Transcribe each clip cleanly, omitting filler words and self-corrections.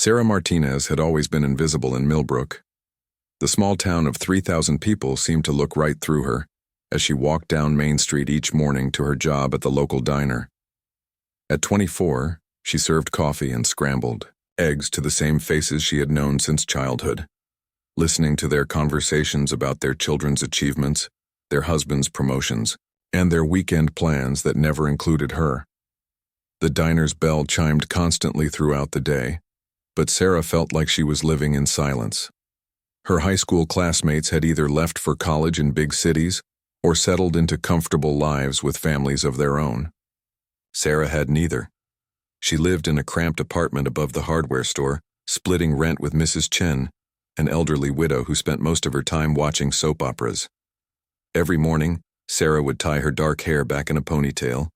Sarah Martinez had always been invisible in Millbrook. The small town of 3,000 people seemed to look right through her as she walked down Main Street each morning to her job at the local diner. At 24, she served coffee and scrambled eggs to the same faces she had known since childhood, listening to their conversations about their children's achievements, their husbands' promotions, and their weekend plans that never included her. The diner's bell chimed constantly throughout the day, but Sarah felt like she was living in silence. Her high school classmates had either left for college in big cities or settled into comfortable lives with families of their own. Sarah had neither. She lived in a cramped apartment above the hardware store, splitting rent with Mrs. Chen, an elderly widow who spent most of her time watching soap operas. Every morning, Sarah would tie her dark hair back in a ponytail,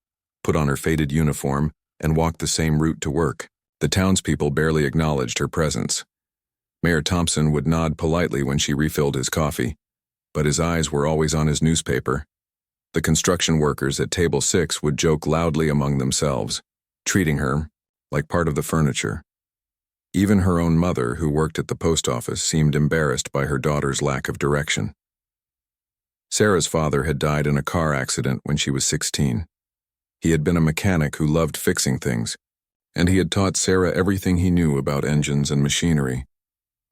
put on her faded uniform, and walk the same route to work. The townspeople barely acknowledged her presence. Mayor Thompson would nod politely when she refilled his coffee, but his eyes were always on his newspaper. The construction workers at Table 6 would joke loudly among themselves, treating her like part of the furniture. Even her own mother, who worked at the post office, seemed embarrassed by her daughter's lack of direction. Sarah's father had died in a car accident when she was 16. He had been a mechanic who loved fixing things, and he had taught Sarah everything he knew about engines and machinery.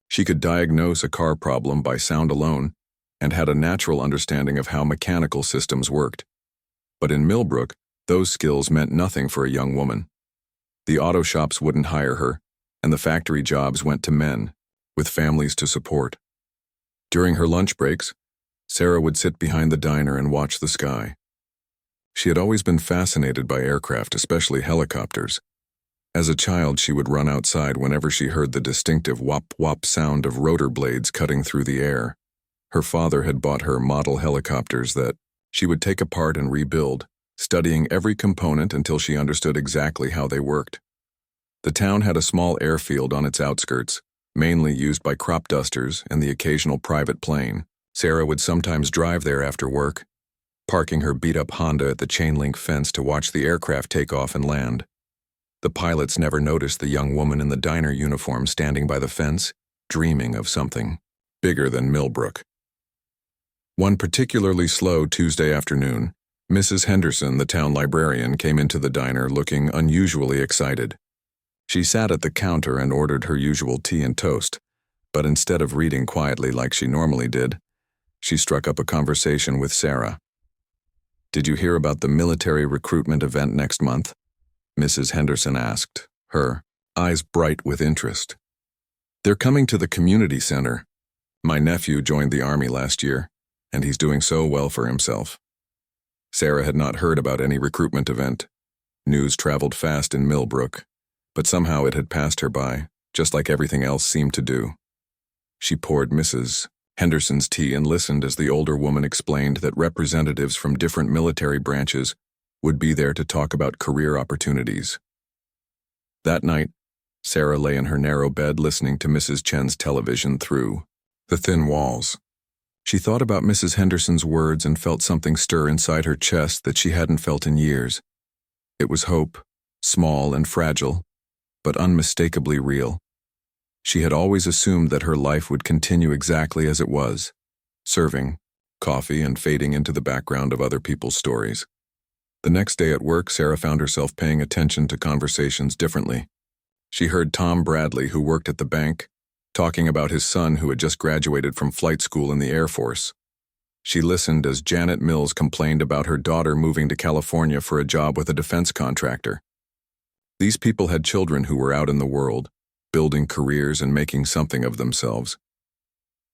She could diagnose a car problem by sound alone and had a natural understanding of how mechanical systems worked. But in Millbrook, those skills meant nothing for a young woman. The auto shops wouldn't hire her, and the factory jobs went to men, with families to support. During her lunch breaks, Sarah would sit behind the diner and watch the sky. She had always been fascinated by aircraft, especially helicopters. As a child, she would run outside whenever she heard the distinctive whop-whop sound of rotor blades cutting through the air. Her father had bought her model helicopters that she would take apart and rebuild, studying every component until she understood exactly how they worked. The town had a small airfield on its outskirts, mainly used by crop dusters and the occasional private plane. Sarah would sometimes drive there after work, parking her beat-up Honda at the chain-link fence to watch the aircraft take off and land. The pilots never noticed the young woman in the diner uniform standing by the fence, dreaming of something bigger than Millbrook. One particularly slow Tuesday afternoon, Mrs. Henderson, the town librarian, came into the diner looking unusually excited. She sat at the counter and ordered her usual tea and toast, but instead of reading quietly like she normally did, she struck up a conversation with Sarah. "Did you hear about the military recruitment event next month?" Mrs. Henderson asked, her eyes bright with interest. "They're coming to the community center. My nephew joined the army last year, and he's doing so well for himself." Sarah had not heard about any recruitment event. News traveled fast in Millbrook, but somehow it had passed her by, just like everything else seemed to do. She poured Mrs. Henderson's tea and listened as the older woman explained that representatives from different military branches would be there to talk about career opportunities. That night, Sarah lay in her narrow bed listening to Mrs. Chen's television through the thin walls. She thought about Mrs. Henderson's words and felt something stir inside her chest that she hadn't felt in years. It was hope, small and fragile, but unmistakably real. She had always assumed that her life would continue exactly as it was, serving coffee and fading into the background of other people's stories. The next day at work, Sarah found herself paying attention to conversations differently. She heard Tom Bradley, who worked at the bank, talking about his son who had just graduated from flight school in the Air Force. She listened as Janet Mills complained about her daughter moving to California for a job with a defense contractor. These people had children who were out in the world, building careers and making something of themselves.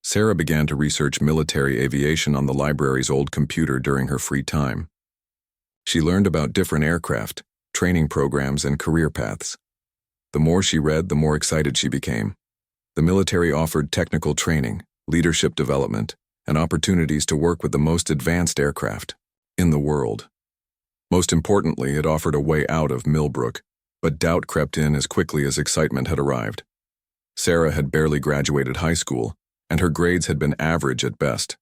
Sarah began to research military aviation on the library's old computer during her free time. She learned about different aircraft, training programs, and career paths. The more she read, the more excited she became. The military offered technical training, leadership development, and opportunities to work with the most advanced aircraft in the world. Most importantly, it offered a way out of Millbrook, but doubt crept in as quickly as excitement had arrived. Sarah had barely graduated high school, and her grades had been average at best.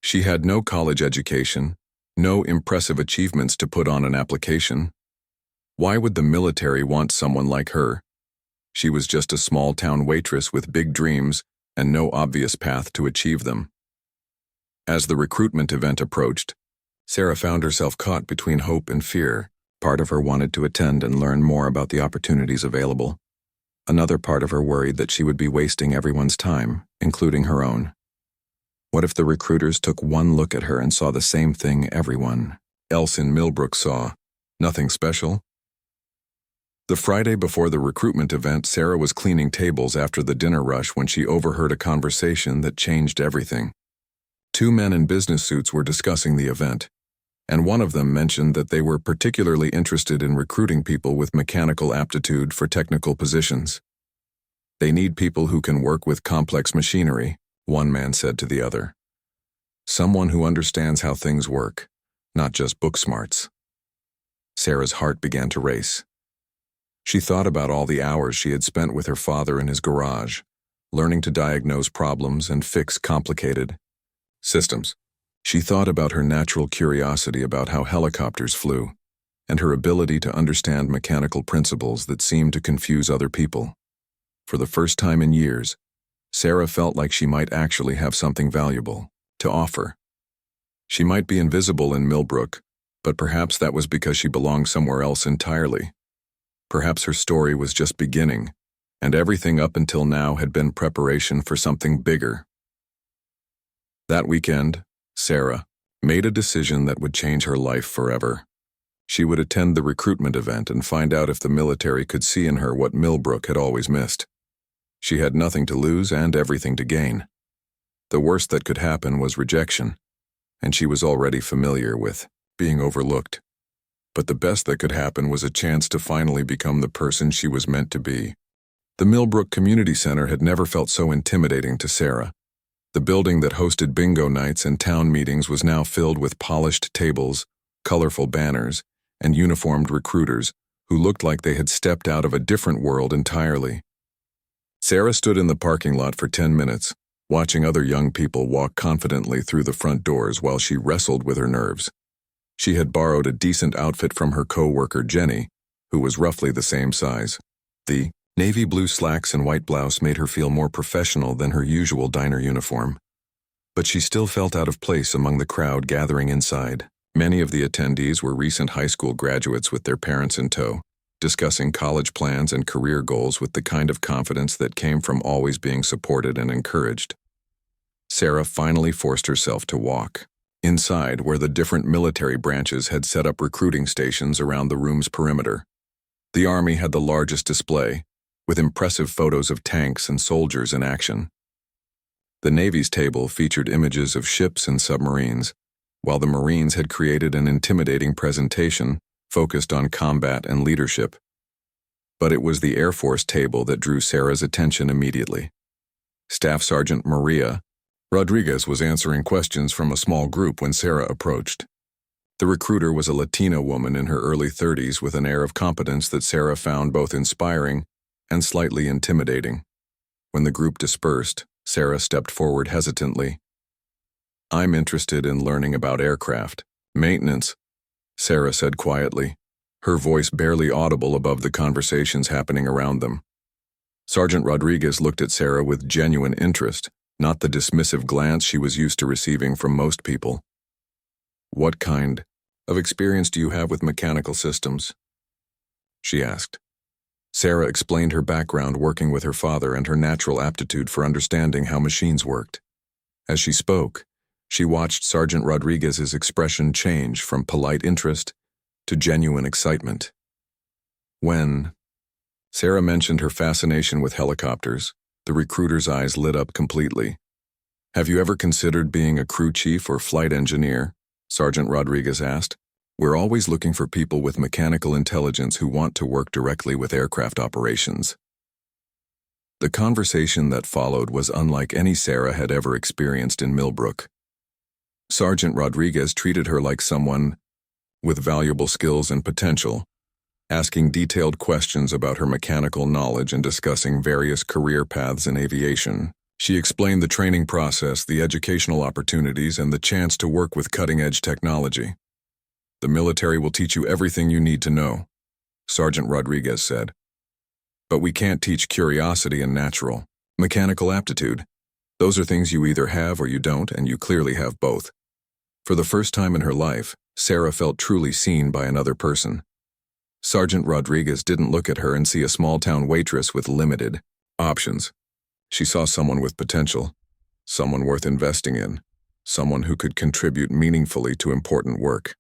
She had no college education, no impressive achievements to put on an application. Why would the military want someone like her? She was just a small-town waitress with big dreams and no obvious path to achieve them. As the recruitment event approached, Sarah found herself caught between hope and fear. Part of her wanted to attend and learn more about the opportunities available. Another part of her worried that she would be wasting everyone's time, including her own. What if the recruiters took one look at her and saw the same thing everyone else in Millbrook saw? Nothing special? The Friday before the recruitment event, Sarah was cleaning tables after the dinner rush when she overheard a conversation that changed everything. Two men in business suits were discussing the event, and one of them mentioned that they were particularly interested in recruiting people with mechanical aptitude for technical positions. They need people who can work with complex machinery, one man said to the other. Someone who understands how things work, not just book smarts. Sarah's heart began to race. She thought about all the hours she had spent with her father in his garage, learning to diagnose problems and fix complicated systems. She thought about her natural curiosity about how helicopters flew, and her ability to understand mechanical principles that seemed to confuse other people. For the first time in years, Sarah felt like she might actually have something valuable to offer. She might be invisible in Millbrook, but perhaps that was because she belonged somewhere else entirely. Perhaps her story was just beginning, and everything up until now had been preparation for something bigger. That weekend, Sarah made a decision that would change her life forever. She would attend the recruitment event and find out if the military could see in her what Millbrook had always missed. She had nothing to lose and everything to gain. The worst that could happen was rejection, and she was already familiar with being overlooked. But the best that could happen was a chance to finally become the person she was meant to be. The Millbrook Community Center had never felt so intimidating to Sarah. The building that hosted bingo nights and town meetings was now filled with polished tables, colorful banners, and uniformed recruiters who looked like they had stepped out of a different world entirely. Sarah stood in the parking lot for 10 minutes, watching other young people walk confidently through the front doors while she wrestled with her nerves. She had borrowed a decent outfit from her co-worker Jenny, who was roughly the same size. The navy blue slacks and white blouse made her feel more professional than her usual diner uniform. But she still felt out of place among the crowd gathering inside. Many of the attendees were recent high school graduates with their parents in tow, discussing college plans and career goals with the kind of confidence that came from always being supported and encouraged. Sarah finally forced herself to walk inside, where the different military branches had set up recruiting stations around the room's perimeter. The Army had the largest display, with impressive photos of tanks and soldiers in action. The Navy's table featured images of ships and submarines, while the Marines had created an intimidating presentation focused on combat and leadership. But it was the Air Force table that drew Sarah's attention immediately. Staff Sergeant Maria Rodriguez was answering questions from a small group when Sarah approached. The recruiter was a Latina woman in her early 30s with an air of competence that Sarah found both inspiring and slightly intimidating. When the group dispersed, Sarah stepped forward hesitantly. "I'm interested in learning about aircraft maintenance," Sarah said quietly, her voice barely audible above the conversations happening around them. Sergeant Rodriguez looked at Sarah with genuine interest, not the dismissive glance she was used to receiving from most people. "What kind of experience do you have with mechanical systems?" she asked. Sarah explained her background working with her father and her natural aptitude for understanding how machines worked. As she spoke, she watched Sergeant Rodriguez's expression change from polite interest to genuine excitement. When Sarah mentioned her fascination with helicopters, the recruiter's eyes lit up completely. "Have you ever considered being a crew chief or flight engineer?" Sergeant Rodriguez asked. "We're always looking for people with mechanical intelligence who want to work directly with aircraft operations." The conversation that followed was unlike any Sarah had ever experienced in Millbrook. Sergeant Rodriguez treated her like someone with valuable skills and potential, asking detailed questions about her mechanical knowledge and discussing various career paths in aviation. She explained the training process, the educational opportunities, and the chance to work with cutting-edge technology. "The military will teach you everything you need to know," Sergeant Rodriguez said. But we can't teach curiosity and natural, mechanical aptitude. Those are things you either have or you don't, and you clearly have both. For the first time in her life, Sarah felt truly seen by another person. Sergeant Rodriguez didn't look at her and see a small-town waitress with limited options. She saw someone with potential, someone worth investing in, someone who could contribute meaningfully to important work.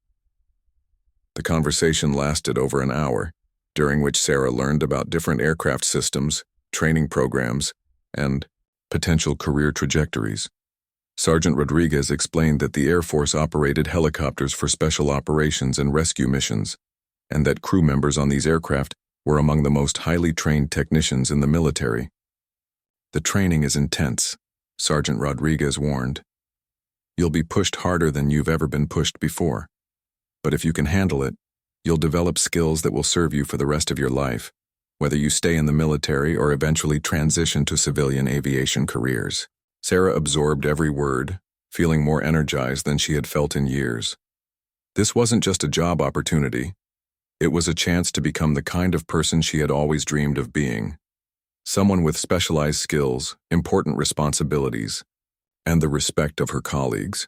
The conversation lasted over an hour, during which Sarah learned about different aircraft systems, training programs, and potential career trajectories. Sergeant Rodriguez explained that the Air Force operated helicopters for special operations and rescue missions, and that crew members on these aircraft were among the most highly trained technicians in the military. The training is intense, Sergeant Rodriguez warned. You'll be pushed harder than you've ever been pushed before. But if you can handle it, you'll develop skills that will serve you for the rest of your life, whether you stay in the military or eventually transition to civilian aviation careers. Sarah absorbed every word, feeling more energized than she had felt in years. This wasn't just a job opportunity. It was a chance to become the kind of person she had always dreamed of being. Someone with specialized skills, important responsibilities, and the respect of her colleagues.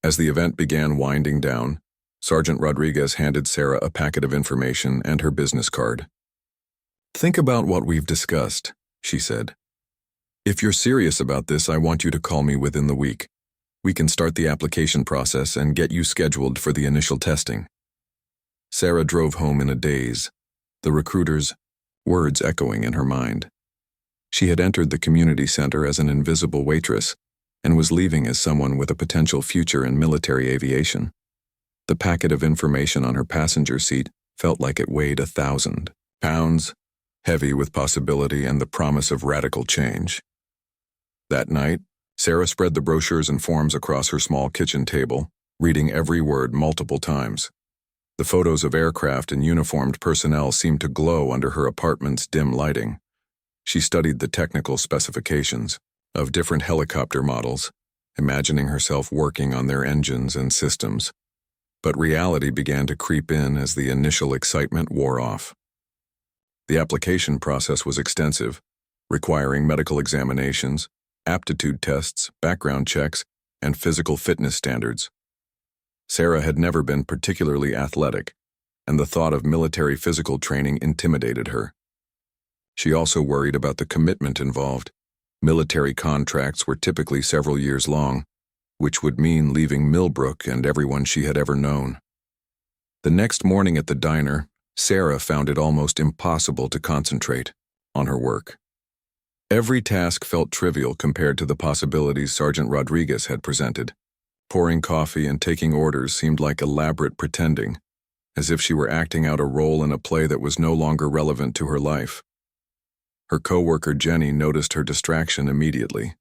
As the event began winding down, Sergeant Rodriguez handed Sarah a packet of information and her business card. "Think about what we've discussed," she said. "If you're serious about this, I want you to call me within the week. We can start the application process and get you scheduled for the initial testing." Sarah drove home in a daze, the recruiter's words echoing in her mind. She had entered the community center as an invisible waitress and was leaving as someone with a potential future in military aviation. The packet of information on her passenger seat felt like it weighed 1,000 pounds, heavy with possibility and the promise of radical change. That night, Sarah spread the brochures and forms across her small kitchen table, reading every word multiple times. The photos of aircraft and uniformed personnel seemed to glow under her apartment's dim lighting. She studied the technical specifications of different helicopter models, imagining herself working on their engines and systems. But reality began to creep in as the initial excitement wore off. The application process was extensive, requiring medical examinations, aptitude tests, background checks, and physical fitness standards. Sarah had never been particularly athletic, and the thought of military physical training intimidated her. She also worried about the commitment involved. Military contracts were typically several years long, which would mean leaving Millbrook and everyone she had ever known. The next morning at the diner, Sarah found it almost impossible to concentrate on her work. Every task felt trivial compared to the possibilities Sergeant Rodriguez had presented. Pouring coffee and taking orders seemed like elaborate pretending, as if she were acting out a role in a play that was no longer relevant to her life. Her coworker Jenny noticed her distraction immediately.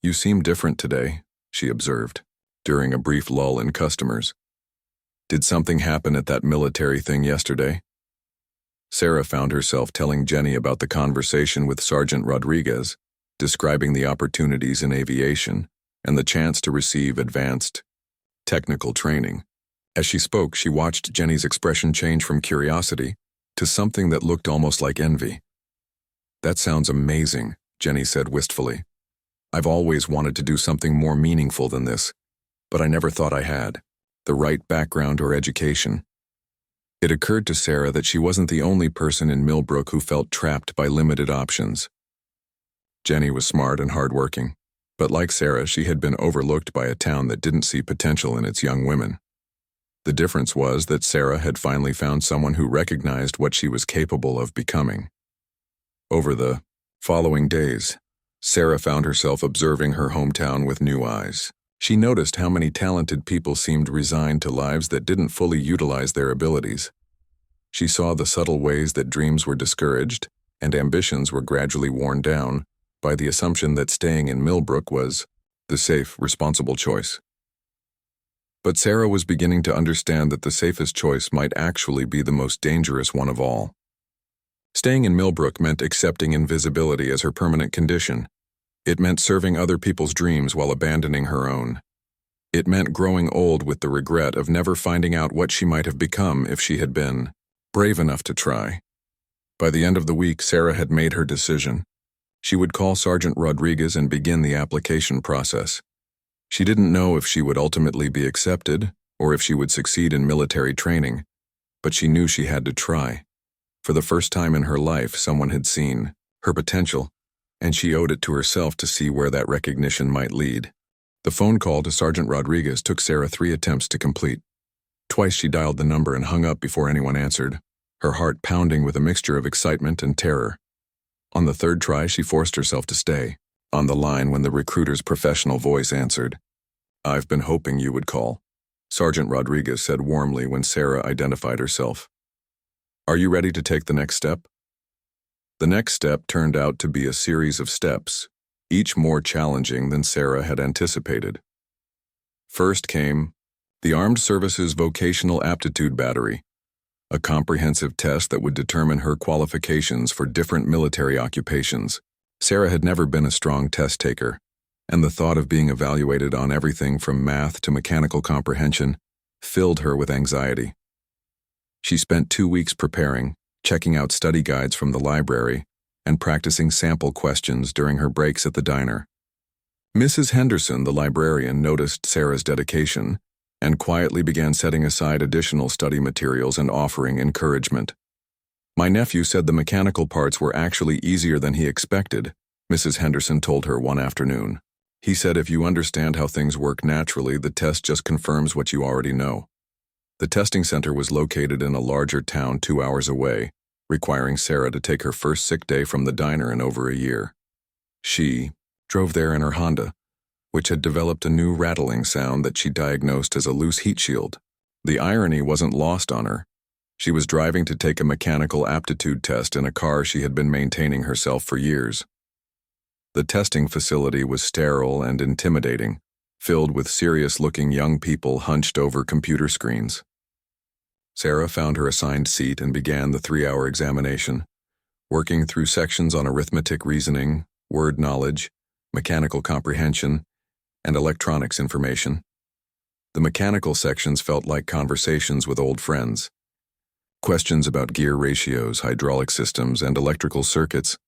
"You seem different today," she observed, during a brief lull in customers. "Did something happen at that military thing yesterday?" Sarah found herself telling Jenny about the conversation with Sergeant Rodriguez, describing the opportunities in aviation and the chance to receive advanced technical training. As she spoke, she watched Jenny's expression change from curiosity to something that looked almost like envy. "That sounds amazing," Jenny said wistfully. "I've always wanted to do something more meaningful than this, but I never thought I had the right background or education." It occurred to Sarah that she wasn't the only person in Millbrook who felt trapped by limited options. Jenny was smart and hardworking, but like Sarah, she had been overlooked by a town that didn't see potential in its young women. The difference was that Sarah had finally found someone who recognized what she was capable of becoming. Over the following days, Sarah found herself observing her hometown with new eyes. She noticed how many talented people seemed resigned to lives that didn't fully utilize their abilities. She saw the subtle ways that dreams were discouraged and ambitions were gradually worn down by the assumption that staying in Millbrook was the safe, responsible choice. But Sarah was beginning to understand that the safest choice might actually be the most dangerous one of all. Staying in Millbrook meant accepting invisibility as her permanent condition. It meant serving other people's dreams while abandoning her own. It meant growing old with the regret of never finding out what she might have become if she had been brave enough to try. By the end of the week, Sarah had made her decision. She would call Sergeant Rodriguez and begin the application process. She didn't know if she would ultimately be accepted or if she would succeed in military training, but she knew she had to try. For the first time in her life, someone had seen her potential, and she owed it to herself to see where that recognition might lead. The phone call to Sergeant Rodriguez took Sarah 3 attempts to complete. Twice she dialed the number and hung up before anyone answered, her heart pounding with a mixture of excitement and terror. On the 3rd try, she forced herself to stay on the line when the recruiter's professional voice answered. "I've been hoping you would call," Sergeant Rodriguez said warmly when Sarah identified herself. "Are you ready to take the next step?" The next step turned out to be a series of steps, each more challenging than Sarah had anticipated. First came the Armed Services Vocational Aptitude Battery, a comprehensive test that would determine her qualifications for different military occupations. Sarah had never been a strong test taker, and the thought of being evaluated on everything from math to mechanical comprehension filled her with anxiety. She spent 2 weeks preparing, checking out study guides from the library, and practicing sample questions during her breaks at the diner. Mrs. Henderson, the librarian, noticed Sarah's dedication and quietly began setting aside additional study materials and offering encouragement. "My nephew said the mechanical parts were actually easier than he expected," Mrs. Henderson told her one afternoon. "He said if you understand how things work naturally, the test just confirms what you already know." The testing center was located in a larger town 2 hours away, requiring Sarah to take her first sick day from the diner in over a year. She drove there in her Honda, which had developed a new rattling sound that she diagnosed as a loose heat shield. The irony wasn't lost on her. She was driving to take a mechanical aptitude test in a car she had been maintaining herself for years. The testing facility was sterile and intimidating, filled with serious-looking young people hunched over computer screens. Sarah found her assigned seat and began the 3-hour examination, working through sections on arithmetic reasoning, word knowledge, mechanical comprehension, and electronics information. The mechanical sections felt like conversations with old friends. Questions about gear ratios, hydraulic systems, and electrical circuits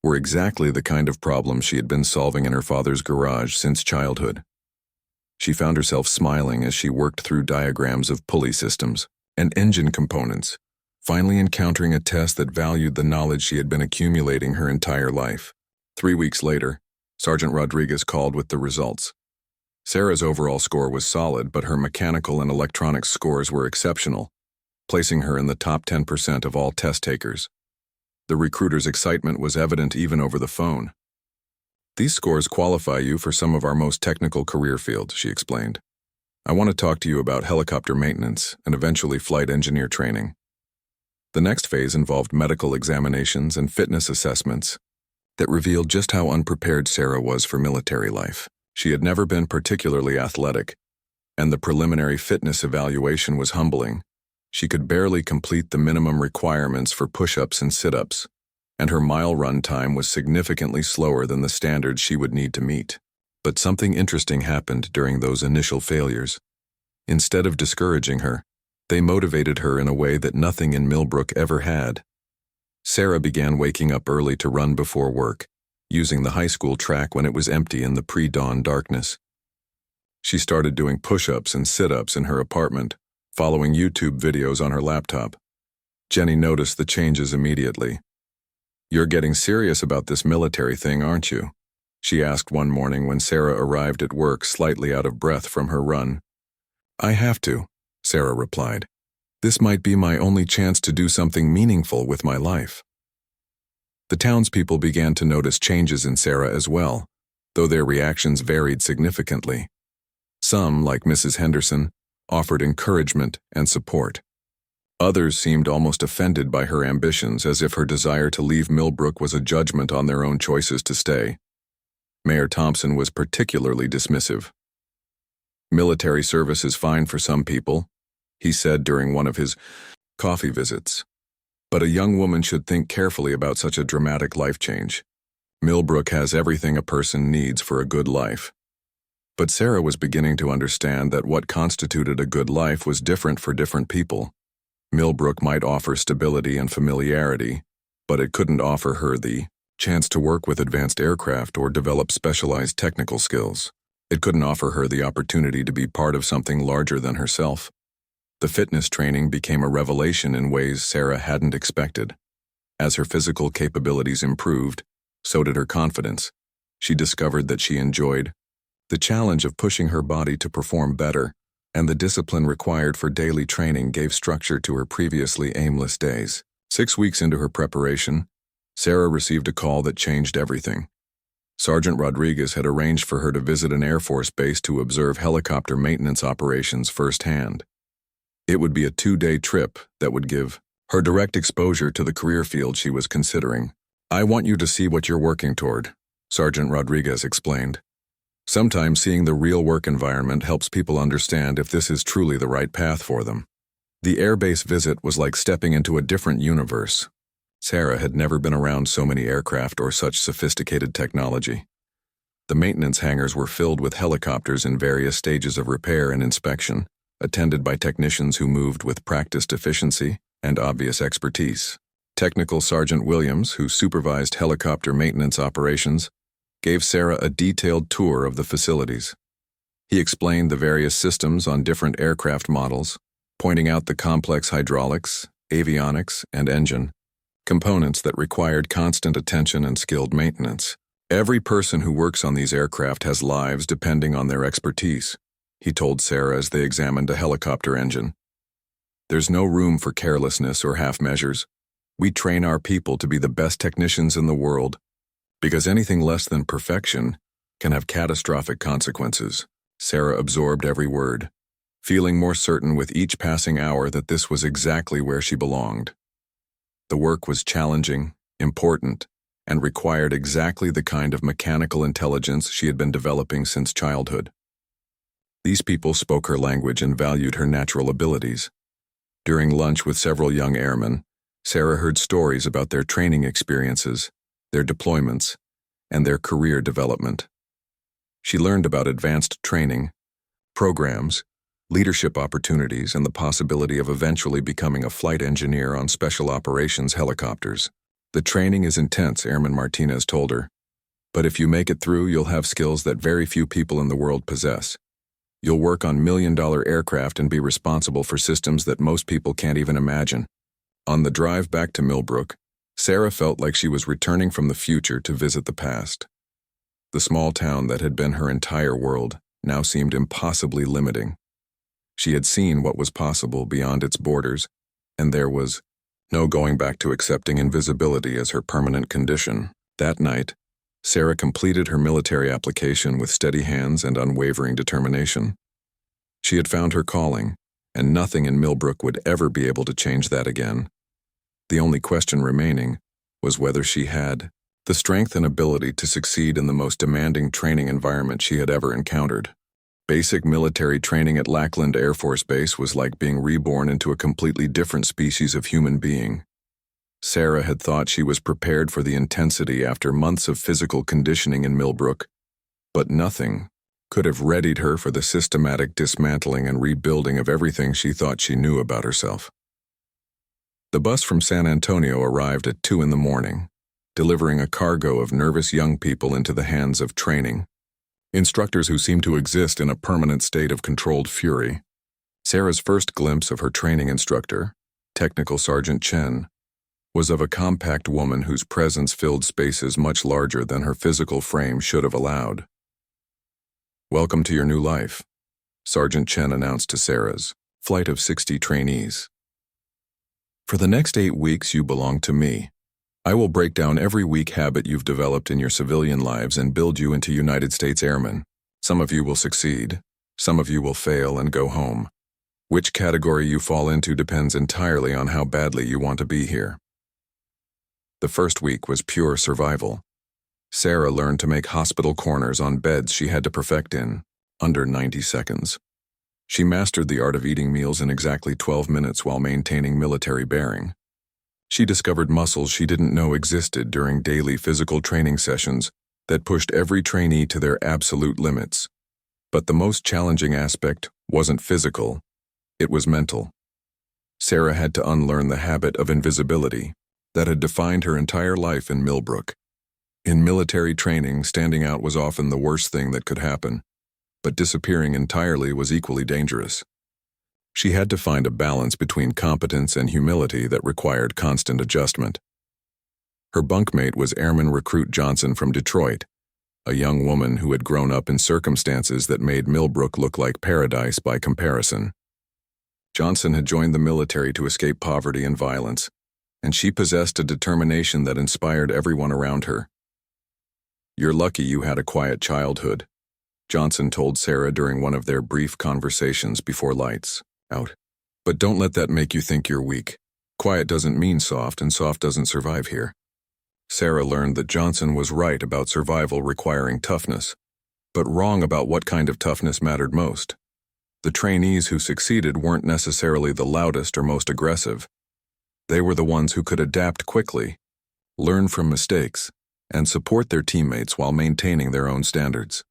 were exactly the kind of problems she had been solving in her father's garage since childhood. She found herself smiling as she worked through diagrams of pulley systems and engine components, finally encountering a test that valued the knowledge she had been accumulating her entire life. 3 weeks later, Sergeant Rodriguez called with the results. Sarah's overall score was solid, but her mechanical and electronics scores were exceptional, placing her in the top 10% of all test takers. The recruiter's excitement was evident even over the phone. "These scores qualify you for some of our most technical career fields," she explained. "I want to talk to you about helicopter maintenance and eventually flight engineer training." The next phase involved medical examinations and fitness assessments that revealed just how unprepared Sarah was for military life. She had never been particularly athletic, and the preliminary fitness evaluation was humbling. She could barely complete the minimum requirements for push-ups and sit-ups, and her mile run time was significantly slower than the standards she would need to meet. But something interesting happened during those initial failures. Instead of discouraging her, they motivated her in a way that nothing in Millbrook ever had. Sarah began waking up early to run before work, using the high school track when it was empty in the pre-dawn darkness. She started doing push-ups and sit-ups in her apartment, following YouTube videos on her laptop. Jenny noticed the changes immediately. "You're getting serious about this military thing, aren't you?" she asked one morning when Sarah arrived at work slightly out of breath from her run. "I have to," Sarah replied. "This might be my only chance to do something meaningful with my life." The townspeople began to notice changes in Sarah as well, though their reactions varied significantly. Some, like Mrs. Henderson, offered encouragement and support. Others seemed almost offended by her ambitions, as if her desire to leave Millbrook was a judgment on their own choices to stay. Mayor Thompson was particularly dismissive. "Military service is fine for some people," he said during one of his coffee visits. "But a young woman should think carefully about such a dramatic life change. Millbrook has everything a person needs for a good life." But Sarah was beginning to understand that what constituted a good life was different for different people. Millbrook might offer stability and familiarity, but it couldn't offer her the chance to work with advanced aircraft or develop specialized technical skills. It couldn't offer her the opportunity to be part of something larger than herself. The fitness training became a revelation in ways Sarah hadn't expected. As her physical capabilities improved, so did her confidence. She discovered that she enjoyed the challenge of pushing her body to perform better, and the discipline required for daily training gave structure to her previously aimless days. 6 weeks into her preparation, Sarah received a call that changed everything. Sergeant Rodriguez had arranged for her to visit an Air Force base to observe helicopter maintenance operations firsthand. It would be a 2-day trip that would give her direct exposure to the career field she was considering. "I want you to see what you're working toward," Sergeant Rodriguez explained. "Sometimes seeing the real work environment helps people understand if this is truly the right path for them." The airbase visit was like stepping into a different universe. Sarah had never been around so many aircraft or such sophisticated technology. The maintenance hangars were filled with helicopters in various stages of repair and inspection, attended by technicians who moved with practiced efficiency and obvious expertise. Technical Sergeant Williams, who supervised helicopter maintenance operations, gave Sarah a detailed tour of the facilities. He explained the various systems on different aircraft models, pointing out the complex hydraulics, avionics, and engine components that required constant attention and skilled maintenance. "Every person who works on these aircraft has lives depending on their expertise," he told Sarah as they examined a helicopter engine. "There's no room for carelessness or half measures. We train our people to be the best technicians in the world, because anything less than perfection can have catastrophic consequences." Sarah absorbed every word, feeling more certain with each passing hour that this was exactly where she belonged. The work was challenging, important, and required exactly the kind of mechanical intelligence she had been developing since childhood. These people spoke her language and valued her natural abilities. During lunch with several young airmen, Sarah heard stories about their training experiences, their deployments, and their career development. She learned about advanced training, programs, leadership opportunities, and the possibility of eventually becoming a flight engineer on special operations helicopters. "The training is intense," Airman Martinez told her, "but if you make it through, you'll have skills that very few people in the world possess. You'll work on million-dollar aircraft and be responsible for systems that most people can't even imagine." On the drive back to Millbrook, Sarah felt like she was returning from the future to visit the past. The small town that had been her entire world now seemed impossibly limiting. She had seen what was possible beyond its borders, and there was no going back to accepting invisibility as her permanent condition. That night, Sarah completed her military application with steady hands and unwavering determination. She had found her calling, and nothing in Millbrook would ever be able to change that again. The only question remaining was whether she had the strength and ability to succeed in the most demanding training environment she had ever encountered. Basic military training at Lackland Air Force Base was like being reborn into a completely different species of human being. Sarah had thought she was prepared for the intensity after months of physical conditioning in Millbrook, but nothing could have readied her for the systematic dismantling and rebuilding of everything she thought she knew about herself. The bus from San Antonio arrived at 2 in the morning, delivering a cargo of nervous young people into the hands of training instructors who seemed to exist in a permanent state of controlled fury. Sarah's first glimpse of her training instructor, Technical Sergeant Chen, was of a compact woman whose presence filled spaces much larger than her physical frame should have allowed. "Welcome to your new life," Sergeant Chen announced to Sarah's flight of 60 trainees. "For the next 8 weeks you belong to me. I will break down every weak habit you've developed in your civilian lives and build you into United States Airmen. Some of you will succeed, some of you will fail and go home. Which category you fall into depends entirely on how badly you want to be here." The first week was pure survival. Sarah learned to make hospital corners on beds she had to perfect in under 90 seconds. She mastered the art of eating meals in exactly 12 minutes while maintaining military bearing. She discovered muscles she didn't know existed during daily physical training sessions that pushed every trainee to their absolute limits. But the most challenging aspect wasn't physical, it was mental. Sarah had to unlearn the habit of invisibility, that had defined her entire life in Millbrook. In military training, standing out was often the worst thing that could happen, but disappearing entirely was equally dangerous. She had to find a balance between competence and humility that required constant adjustment. Her bunkmate was Airman Recruit Johnson from Detroit, a young woman who had grown up in circumstances that made Millbrook look like paradise by comparison. Johnson had joined the military to escape poverty and violence, and she possessed a determination that inspired everyone around her. "You're lucky you had a quiet childhood," Johnson told Sarah during one of their brief conversations before lights out. "But don't let that make you think you're weak. Quiet doesn't mean soft, and soft doesn't survive here." Sarah learned that Johnson was right about survival requiring toughness, but wrong about what kind of toughness mattered most. The trainees who succeeded weren't necessarily the loudest or most aggressive. They were the ones who could adapt quickly, learn from mistakes, and support their teammates while maintaining their own standards.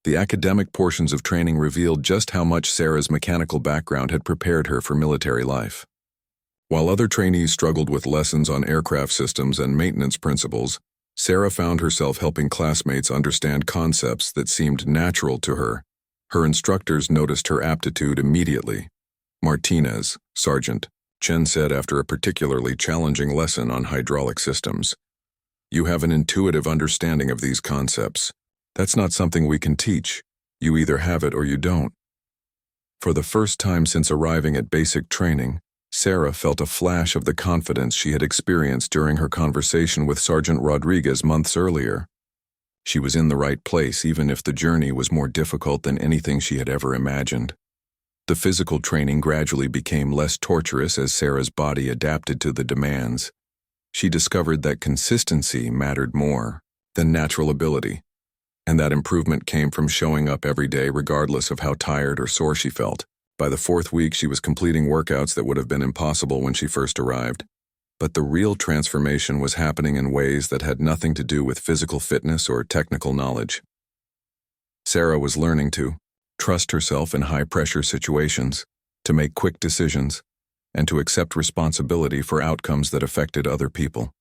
The academic portions of training revealed just how much Sarah's mechanical background had prepared her for military life. While other trainees struggled with lessons on aircraft systems and maintenance principles, Sarah found herself helping classmates understand concepts that seemed natural to her. Her instructors noticed her aptitude immediately. "Martinez, Sergeant," Chen said after a particularly challenging lesson on hydraulic systems. "You have an intuitive understanding of these concepts. That's not something we can teach. You either have it or you don't." For the first time since arriving at basic training, Sarah felt a flash of the confidence she had experienced during her conversation with Sergeant Rodriguez months earlier. She was in the right place even if the journey was more difficult than anything she had ever imagined. The physical training gradually became less torturous as Sarah's body adapted to the demands. She discovered that consistency mattered more than natural ability, and that improvement came from showing up every day regardless of how tired or sore she felt. By the 4th week, she was completing workouts that would have been impossible when she first arrived. But the real transformation was happening in ways that had nothing to do with physical fitness or technical knowledge. Sarah was learning to trust herself in high-pressure situations, to make quick decisions, and to accept responsibility for outcomes that affected other people.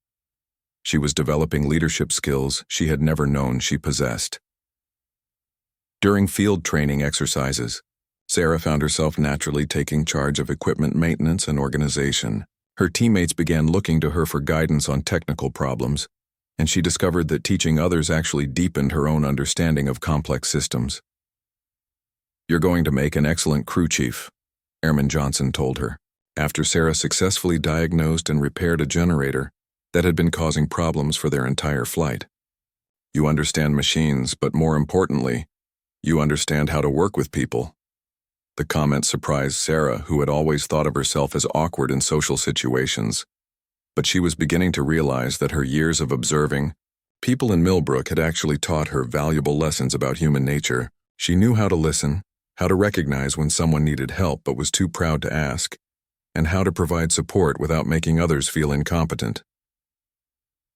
She was developing leadership skills she had never known she possessed. During field training exercises, Sarah found herself naturally taking charge of equipment maintenance and organization. Her teammates began looking to her for guidance on technical problems, and she discovered that teaching others actually deepened her own understanding of complex systems. "You're going to make an excellent crew chief," Airman Johnson told her, after Sarah successfully diagnosed and repaired a generator that had been causing problems for their entire flight. "You understand machines, but more importantly, you understand how to work with people." The comment surprised Sarah, who had always thought of herself as awkward in social situations. But she was beginning to realize that her years of observing people in Millbrook had actually taught her valuable lessons about human nature. She knew how to listen, how to recognize when someone needed help but was too proud to ask, and how to provide support without making others feel incompetent.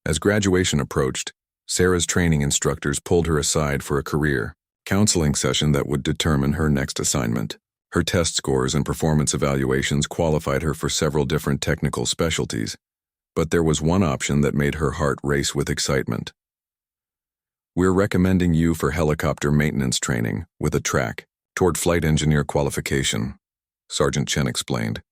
As graduation approached, Sarah's training instructors pulled her aside for a career counseling session that would determine her next assignment. Her test scores and performance evaluations qualified her for several different technical specialties, but there was one option that made her heart race with excitement. "We're recommending you for helicopter maintenance training with a track toward flight engineer qualification," Sergeant Chen explained.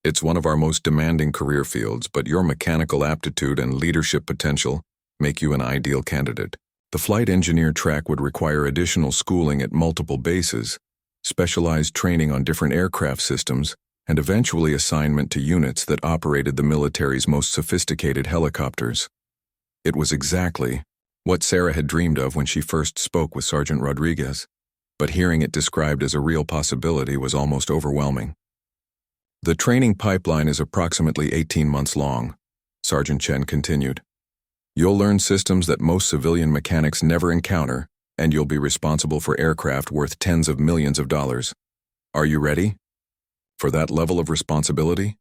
"It's one of our most demanding career fields, but your mechanical aptitude and leadership potential make you an ideal candidate. The flight engineer track would require additional schooling at multiple bases, specialized training on different aircraft systems, and eventually assignment to units that operated the military's most sophisticated helicopters." It was exactly what Sarah had dreamed of when she first spoke with Sergeant Rodriguez, but hearing it described as a real possibility was almost overwhelming. "The training pipeline is approximately 18 months long," Sergeant Chen continued. "You'll learn systems that most civilian mechanics never encounter, and you'll be responsible for aircraft worth tens of millions of dollars. Are you ready for that level of responsibility?"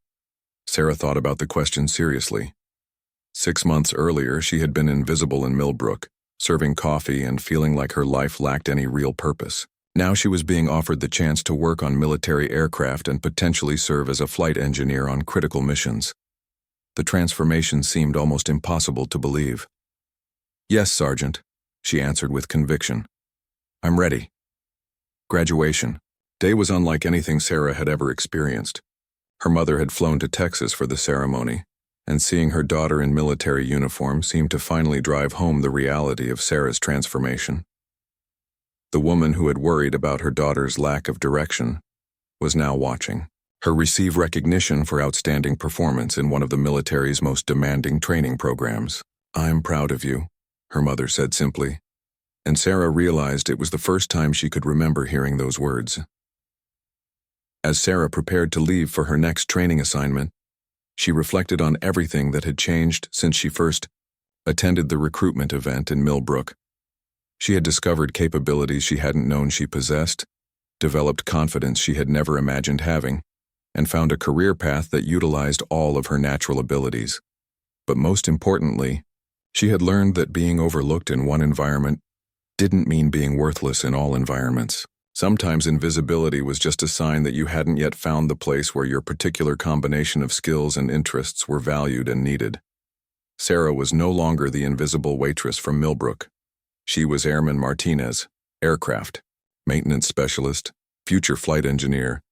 Sarah thought about the question seriously. 6 months earlier, she had been invisible in Millbrook, serving coffee and feeling like her life lacked any real purpose. Now she was being offered the chance to work on military aircraft and potentially serve as a flight engineer on critical missions. The transformation seemed almost impossible to believe. "Yes, Sergeant," she answered with conviction. "I'm ready." Graduation day was unlike anything Sarah had ever experienced. Her mother had flown to Texas for the ceremony, and seeing her daughter in military uniform seemed to finally drive home the reality of Sarah's transformation. The woman who had worried about her daughter's lack of direction was now watching her receive recognition for outstanding performance in one of the military's most demanding training programs. "I'm proud of you," her mother said simply, and Sarah realized it was the first time she could remember hearing those words. As Sarah prepared to leave for her next training assignment, she reflected on everything that had changed since she first attended the recruitment event in Millbrook. She had discovered capabilities she hadn't known she possessed, developed confidence she had never imagined having, and found a career path that utilized all of her natural abilities. But most importantly, she had learned that being overlooked in one environment didn't mean being worthless in all environments. Sometimes invisibility was just a sign that you hadn't yet found the place where your particular combination of skills and interests were valued and needed. Sarah was no longer the invisible waitress from Millbrook. She was Airman Martinez, aircraft, maintenance specialist, future flight engineer,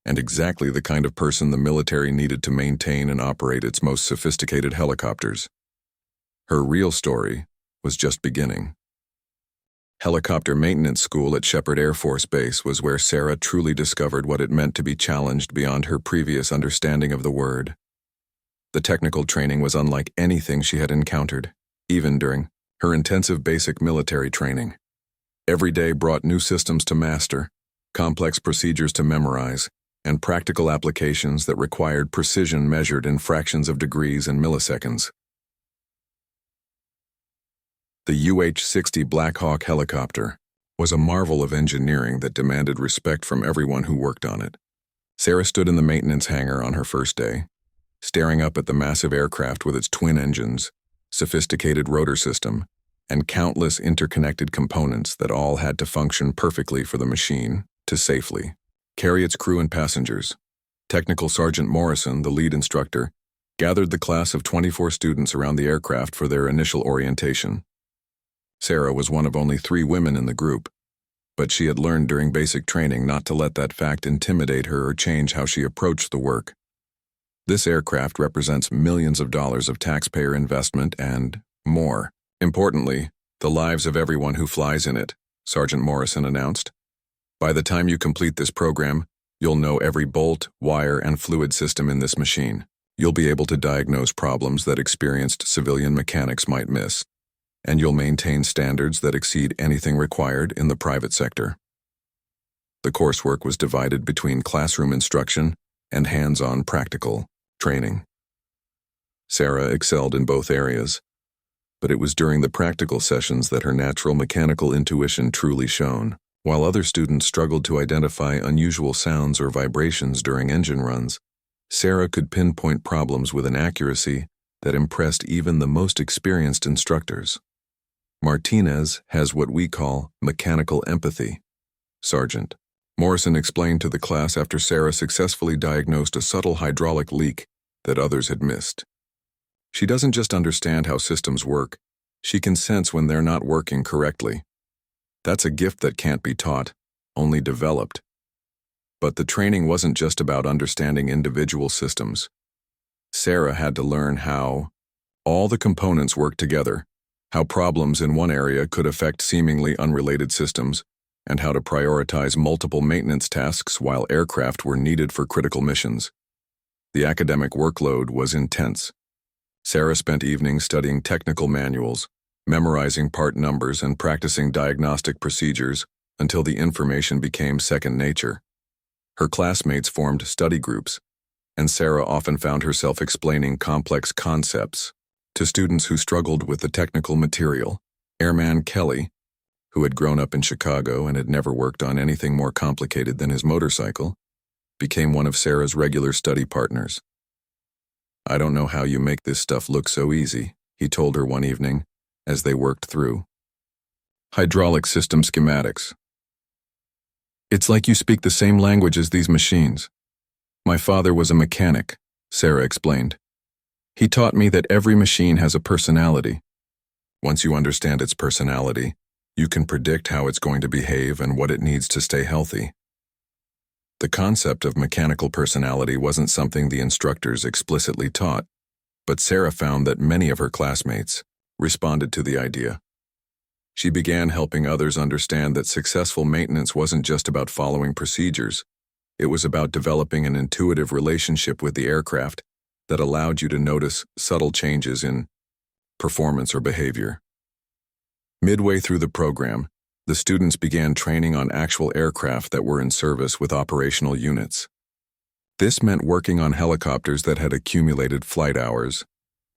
and exactly the kind of person the military needed to maintain and operate its most sophisticated helicopters. Her real story was just beginning. Helicopter maintenance school at Shepherd Air Force Base was where Sarah truly discovered what it meant to be challenged beyond her previous understanding of the word. The technical training was unlike anything she had encountered, even during her intensive basic military training. Every day brought new systems to master, complex procedures to memorize, and practical applications that required precision measured in fractions of degrees and milliseconds. The UH-60 Black Hawk helicopter was a marvel of engineering that demanded respect from everyone who worked on it. Sarah stood in the maintenance hangar on her first day, staring up at the massive aircraft with its twin engines, sophisticated rotor system, and countless interconnected components that all had to function perfectly for the machine to safely carry its crew and passengers. Technical Sergeant Morrison, the lead instructor, gathered the class of 24 students around the aircraft for their initial orientation. Sarah was one of only 3 women in the group, but she had learned during basic training not to let that fact intimidate her or change how she approached the work. This aircraft represents millions of dollars of taxpayer investment and more. Importantly, the lives of everyone who flies in it, Sergeant Morrison announced. By the time you complete this program, you'll know every bolt, wire, and fluid system in this machine. You'll be able to diagnose problems that experienced civilian mechanics might miss, and you'll maintain standards that exceed anything required in the private sector. The coursework was divided between classroom instruction and hands-on practical training. Sarah excelled in both areas, but it was during the practical sessions that her natural mechanical intuition truly shone. While other students struggled to identify unusual sounds or vibrations during engine runs, Sarah could pinpoint problems with an accuracy that impressed even the most experienced instructors. Martinez has what we call mechanical empathy, Sergeant Morrison explained to the class after Sarah successfully diagnosed a subtle hydraulic leak that others had missed. She doesn't just understand how systems work, she can sense when they're not working correctly. That's a gift that can't be taught, only developed. But the training wasn't just about understanding individual systems. Sarah had to learn how all the components work together, how problems in one area could affect seemingly unrelated systems, and how to prioritize multiple maintenance tasks while aircraft were needed for critical missions. The academic workload was intense. Sarah spent evenings studying technical manuals, memorizing part numbers and practicing diagnostic procedures until the information became second nature. Her classmates formed study groups, and Sarah often found herself explaining complex concepts to students who struggled with the technical material. Airman Kelly, who had grown up in Chicago and had never worked on anything more complicated than his motorcycle, became one of Sarah's regular study partners. "I don't know how you make this stuff look so easy," he told her one evening as they worked through hydraulic system schematics. "It's like you speak the same language as these machines." "My father was a mechanic," Sarah explained. He taught me that every machine has a personality. Once you understand its personality, you can predict how it's going to behave and what it needs to stay healthy. The concept of mechanical personality wasn't something the instructors explicitly taught, but Sarah found that many of her classmates responded to the idea. She began helping others understand that successful maintenance wasn't just about following procedures. It was about developing an intuitive relationship with the aircraft that allowed you to notice subtle changes in performance or behavior. Midway through the program, the students began training on actual aircraft that were in service with operational units. This meant working on helicopters that had accumulated flight hours,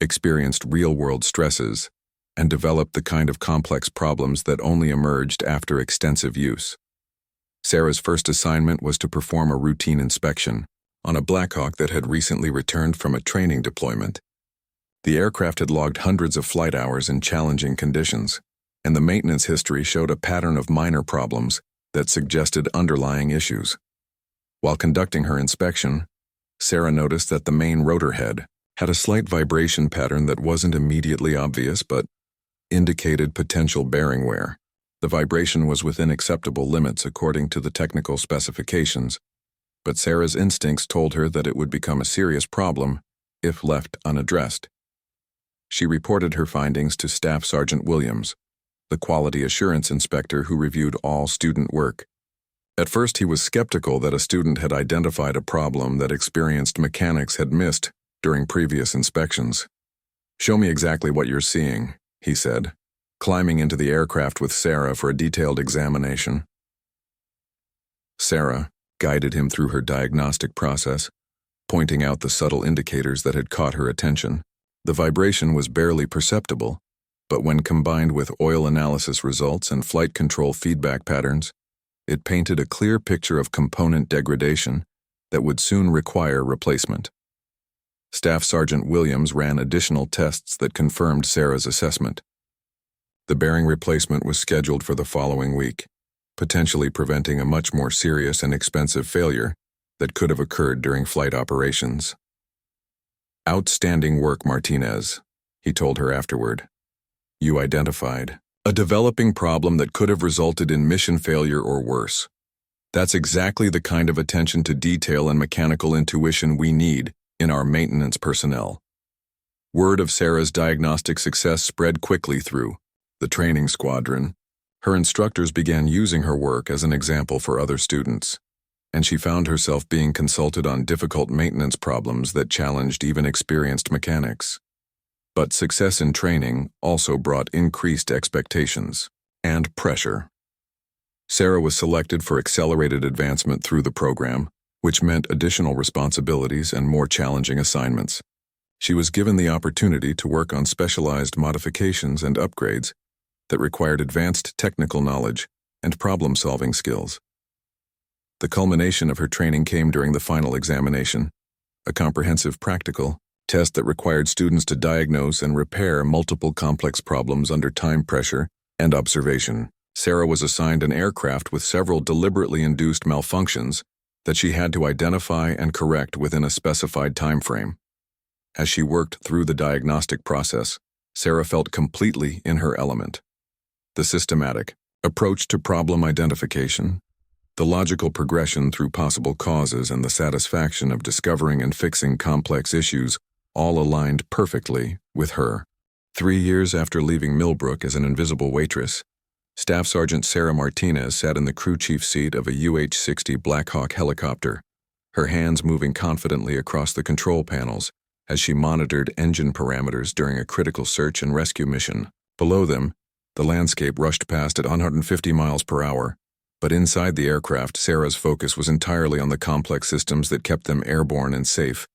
experienced real-world stresses, and developed the kind of complex problems that only emerged after extensive use. Sarah's first assignment was to perform a routine inspection on a Black Hawk that had recently returned from a training deployment. The aircraft had logged hundreds of flight hours in challenging conditions, and the maintenance history showed a pattern of minor problems that suggested underlying issues. While conducting her inspection, Sarah noticed that the main rotor head had a slight vibration pattern that wasn't immediately obvious but indicated potential bearing wear. The vibration was within acceptable limits according to the technical specifications, but Sarah's instincts told her that it would become a serious problem if left unaddressed. She reported her findings to Staff Sergeant Williams, the quality assurance inspector who reviewed all student work. At first, he was skeptical that a student had identified a problem that experienced mechanics had missed during previous inspections. "Show me exactly what you're seeing," he said, climbing into the aircraft with Sarah for a detailed examination. Sarah guided him through her diagnostic process, pointing out the subtle indicators that had caught her attention. The vibration was barely perceptible, but when combined with oil analysis results and flight control feedback patterns, it painted a clear picture of component degradation that would soon require replacement. Staff Sergeant Williams ran additional tests that confirmed Sarah's assessment. The bearing replacement was scheduled for the following week, potentially preventing a much more serious and expensive failure that could have occurred during flight operations. "Outstanding work, Martinez," he told her afterward. "You identified a developing problem that could have resulted in mission failure or worse. That's exactly the kind of attention to detail and mechanical intuition we need in our maintenance personnel." Word of Sarah's diagnostic success spread quickly through the training squadron. Her instructors began using her work as an example for other students, and she found herself being consulted on difficult maintenance problems that challenged even experienced mechanics. But success in training also brought increased expectations and pressure. Sarah was selected for accelerated advancement through the program, which meant additional responsibilities and more challenging assignments. She was given the opportunity to work on specialized modifications and upgrades that required advanced technical knowledge and problem-solving skills. The culmination of her training came during the final examination, a comprehensive practical test that required students to diagnose and repair multiple complex problems under time pressure and observation. Sarah was assigned an aircraft with several deliberately induced malfunctions that she had to identify and correct within a specified time frame. As she worked through the diagnostic process, Sarah felt completely in her element. The systematic approach to problem identification, the logical progression through possible causes, and the satisfaction of discovering and fixing complex issues all aligned perfectly with her. 3 years after leaving Millbrook as an invisible waitress, Staff Sergeant Sarah Martinez sat in the crew chief seat of a UH-60 Black Hawk helicopter, her hands moving confidently across the control panels as she monitored engine parameters during a critical search and rescue mission. Below them, the landscape rushed past at 150 miles per hour, but inside the aircraft, Sarah's focus was entirely on the complex systems that kept them airborne and safe.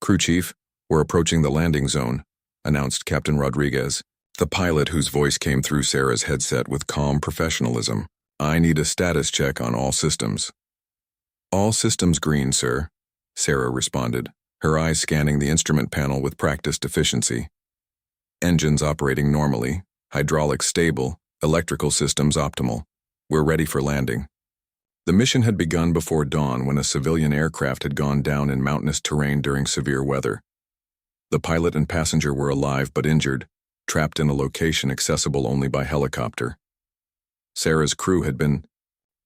"Crew Chief, we're approaching the landing zone," announced Captain Rodriguez, the pilot whose voice came through Sarah's headset with calm professionalism. "I need a status check on all systems." "All systems green, sir," Sarah responded, her eyes scanning the instrument panel with practiced efficiency. "Engines operating normally, hydraulics stable, electrical systems optimal. We're ready for landing." The mission had begun before dawn when a civilian aircraft had gone down in mountainous terrain during severe weather. The pilot and passenger were alive but injured, trapped in a location accessible only by helicopter. Sarah's crew had been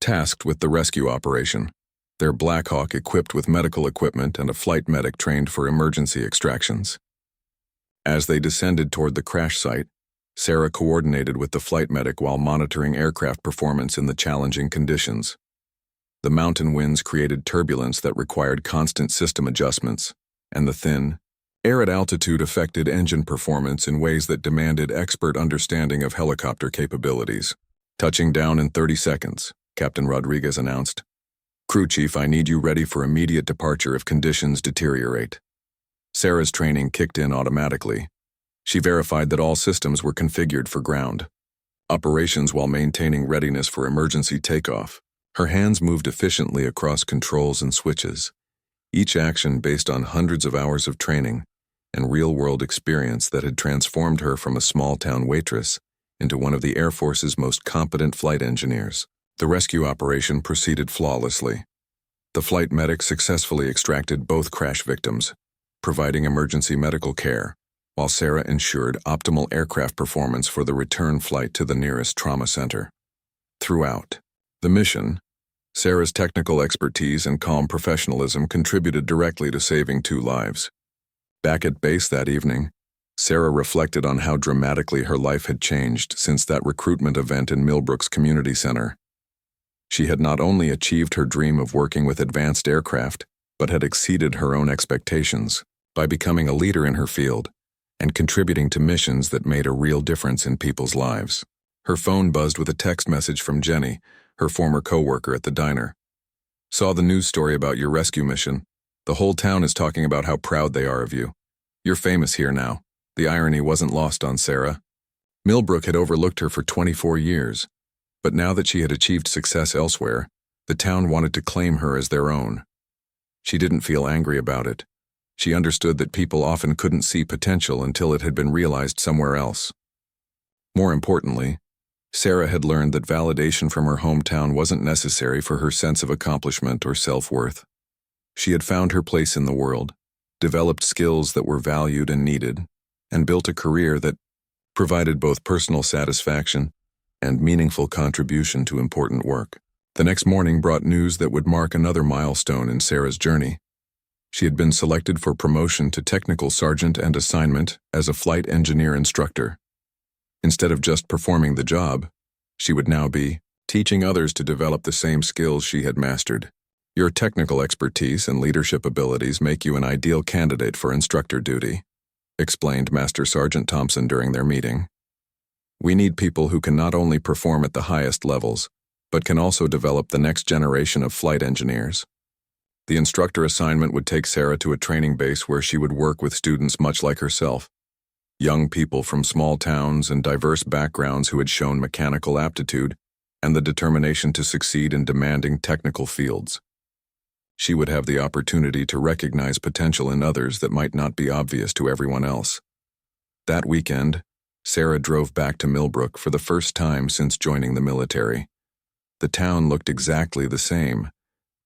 tasked with the rescue operation, their Black Hawk equipped with medical equipment and a flight medic trained for emergency extractions. As they descended toward the crash site, Sarah coordinated with the flight medic while monitoring aircraft performance in the challenging conditions. The mountain winds created turbulence that required constant system adjustments, and the thin air at altitude affected engine performance in ways that demanded expert understanding of helicopter capabilities. "Touching down in 30 seconds, Captain Rodriguez announced. "Crew chief, I need you ready for immediate departure if conditions deteriorate." Sarah's training kicked in automatically. She verified that all systems were configured for ground operations while maintaining readiness for emergency takeoff. Her hands moved efficiently across controls and switches, each action based on hundreds of hours of training and real-world experience that had transformed her from a small-town waitress into one of the Air Force's most competent flight engineers. The rescue operation proceeded flawlessly. The flight medic successfully extracted both crash victims, providing emergency medical care, while Sarah ensured optimal aircraft performance for the return flight to the nearest trauma center. Throughout the mission, Sarah's technical expertise and calm professionalism contributed directly to saving 2 lives. Back at base that evening, Sarah reflected on how dramatically her life had changed since that recruitment event in Millbrook's community center. She had not only achieved her dream of working with advanced aircraft, but had exceeded her own expectations by becoming a leader in her field and contributing to missions that made a real difference in people's lives. Her phone buzzed with a text message from Jenny, her former co-worker at the diner. "Saw the news story about your rescue mission. The whole town is talking about how proud they are of you. You're famous here now." The irony wasn't lost on Sarah. Millbrook had overlooked her for 24 years, but now that she had achieved success elsewhere, the town wanted to claim her as their own. She didn't feel angry about it. She understood that people often couldn't see potential until it had been realized somewhere else. More importantly, Sarah had learned that validation from her hometown wasn't necessary for her sense of accomplishment or self-worth. She had found her place in the world, developed skills that were valued and needed, and built a career that provided both personal satisfaction and meaningful contribution to important work. The next morning brought news that would mark another milestone in Sarah's journey. She had been selected for promotion to technical sergeant and assignment as a flight engineer instructor. Instead of just performing the job, she would now be teaching others to develop the same skills she had mastered. "Your technical expertise and leadership abilities make you an ideal candidate for instructor duty," explained Master Sergeant Thompson during their meeting. "We need people who can not only perform at the highest levels, but can also develop the next generation of flight engineers." The instructor assignment would take Sarah to a training base where she would work with students much like herself, young people from small towns and diverse backgrounds who had shown mechanical aptitude and the determination to succeed in demanding technical fields. She would have the opportunity to recognize potential in others that might not be obvious to everyone else. That weekend, Sarah drove back to Millbrook for the first time since joining the military. The town looked exactly the same,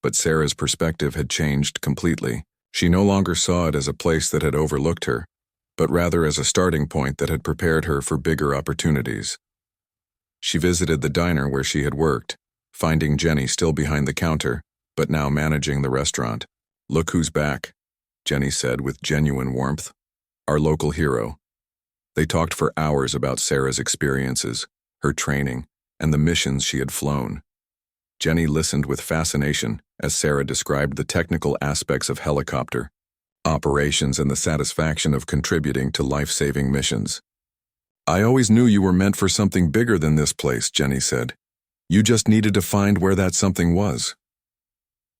but Sarah's perspective had changed completely. She no longer saw it as a place that had overlooked her, but rather as a starting point that had prepared her for bigger opportunities. She visited the diner where she had worked, finding Jenny still behind the counter, but now managing the restaurant. "Look who's back," Jenny said with genuine warmth. "Our local hero." They talked for hours about Sarah's experiences, her training, and the missions she had flown. Jenny listened with fascination as Sarah described the technical aspects of helicopter operations and the satisfaction of contributing to life-saving missions. "I always knew you were meant for something bigger than this place," Jenny said. "You just needed to find where that something was."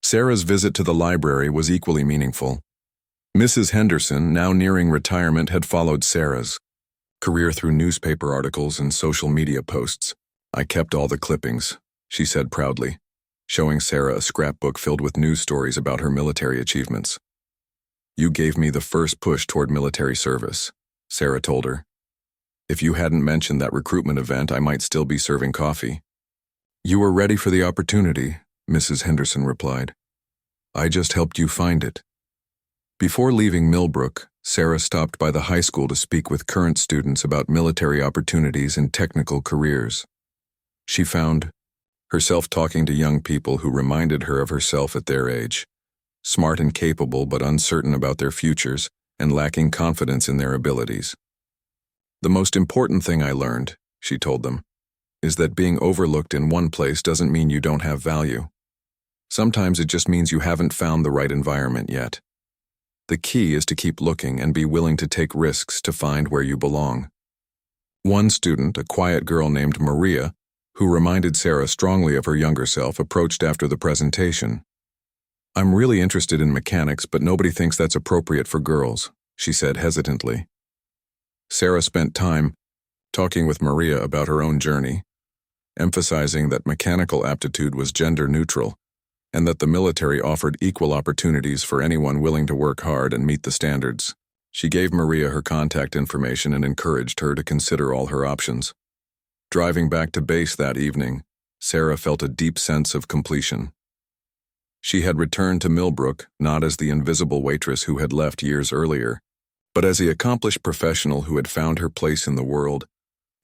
Sarah's visit to the library was equally meaningful. Mrs. Henderson, now nearing retirement, had followed Sarah's career through newspaper articles and social media posts. "I kept all the clippings," she said proudly, showing Sarah a scrapbook filled with news stories about her military achievements. "You gave me the first push toward military service," Sarah told her. "If you hadn't mentioned that recruitment event, I might still be serving coffee." "You were ready for the opportunity," Mrs. Henderson replied. "I just helped you find it." Before leaving Millbrook, Sarah stopped by the high school to speak with current students about military opportunities and technical careers. She found herself talking to young people who reminded her of herself at their age, smart and capable but uncertain about their futures and lacking confidence in their abilities. "The most important thing I learned," she told them, "is that being overlooked in one place doesn't mean you don't have value. Sometimes it just means you haven't found the right environment yet. The key is to keep looking and be willing to take risks to find where you belong." One student, a quiet girl named Maria, who reminded Sarah strongly of her younger self, approached after the presentation. "I'm really interested in mechanics, but nobody thinks that's appropriate for girls," she said hesitantly. Sarah spent time talking with Maria about her own journey, emphasizing that mechanical aptitude was gender neutral and that the military offered equal opportunities for anyone willing to work hard and meet the standards. She gave Maria her contact information and encouraged her to consider all her options. Driving back to base that evening, Sarah felt a deep sense of completion. She had returned to Millbrook not as the invisible waitress who had left years earlier, but as the accomplished professional who had found her place in the world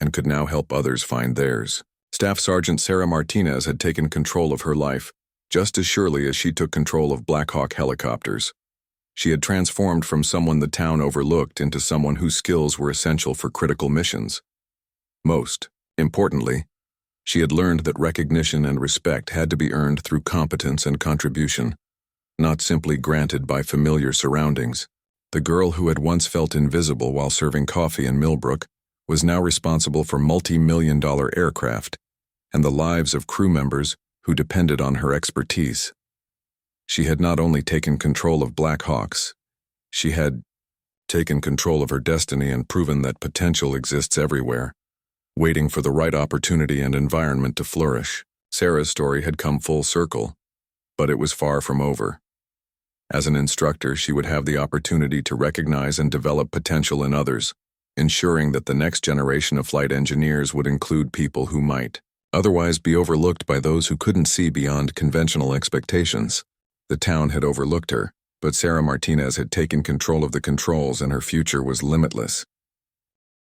and could now help others find theirs. Staff Sergeant Sarah Martinez had taken control of her life, just as surely as she took control of Black Hawk helicopters. She had transformed from someone the town overlooked into someone whose skills were essential for critical missions. Most importantly, she had learned that recognition and respect had to be earned through competence and contribution, not simply granted by familiar surroundings. The girl who had once felt invisible while serving coffee in Millbrook was now responsible for multi-million-dollar aircraft and the lives of crew members who depended on her expertise. She had not only taken control of Black Hawks, she had taken control of her destiny and proven that potential exists everywhere, waiting for the right opportunity and environment to flourish. Sarah's story had come full circle, but it was far from over. As an instructor, she would have the opportunity to recognize and develop potential in others, ensuring that the next generation of flight engineers would include people who might otherwise be overlooked by those who couldn't see beyond conventional expectations. The town had overlooked her, but Sarah Martinez had taken control of the controls and her future was limitless.